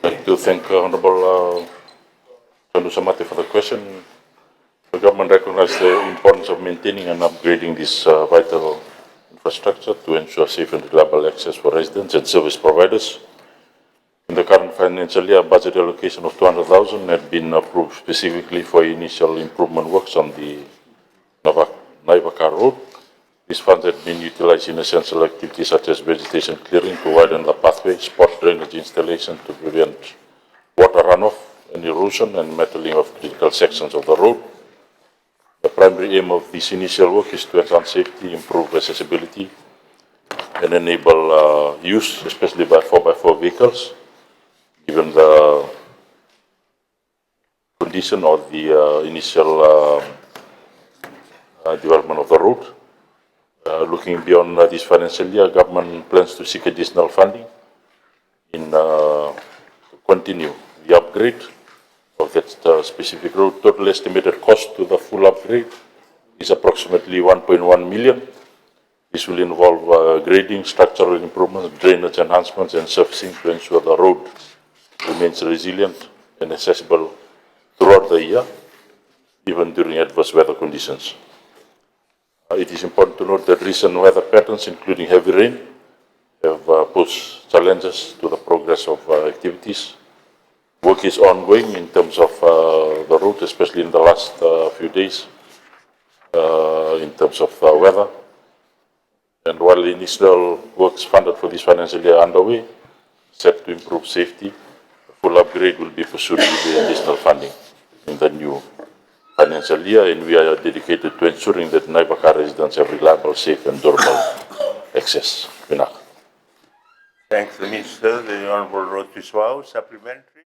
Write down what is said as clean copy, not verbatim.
I'd like to thank Honorable Samati for the question. The government recognizes the importance of maintaining and upgrading this vital infrastructure to ensure safe and reliable access for residents and service providers. In the current financial year, a budget allocation of 200,000 had been approved specifically for initial improvement works on the Naivaka road. These funds had been utilized in essential activities such as vegetation clearing to widen the pathway, spot drainage installation to prevent water runoff and erosion, and metaling of critical sections of the road. The primary aim of this initial work is to enhance safety, improve accessibility, and enable use, especially by 4x4 vehicles, given the condition of the initial development of the road. Looking beyond this financial year, government plans to seek additional funding to continue the upgrade of that specific road. Total estimated cost to the full upgrade is approximately 1.1 million. This will involve grading, structural improvements, drainage enhancements, and surfacing to ensure the road remains resilient and accessible throughout the year, even during adverse weather conditions. It is important to note that recent weather patterns, including heavy rain, have posed challenges to the progress of activities. Work is ongoing in terms of the road, especially in the last few days, in terms of weather. And while initial works funded for this financial year are underway, set to improve safety, a full upgrade will be pursued with the additional funding in the new financial year, and we are dedicated to ensuring that Naivaka residents have reliable, safe, and durable access. Thanks, Minister. The Honorable Tuisawau, supplementary.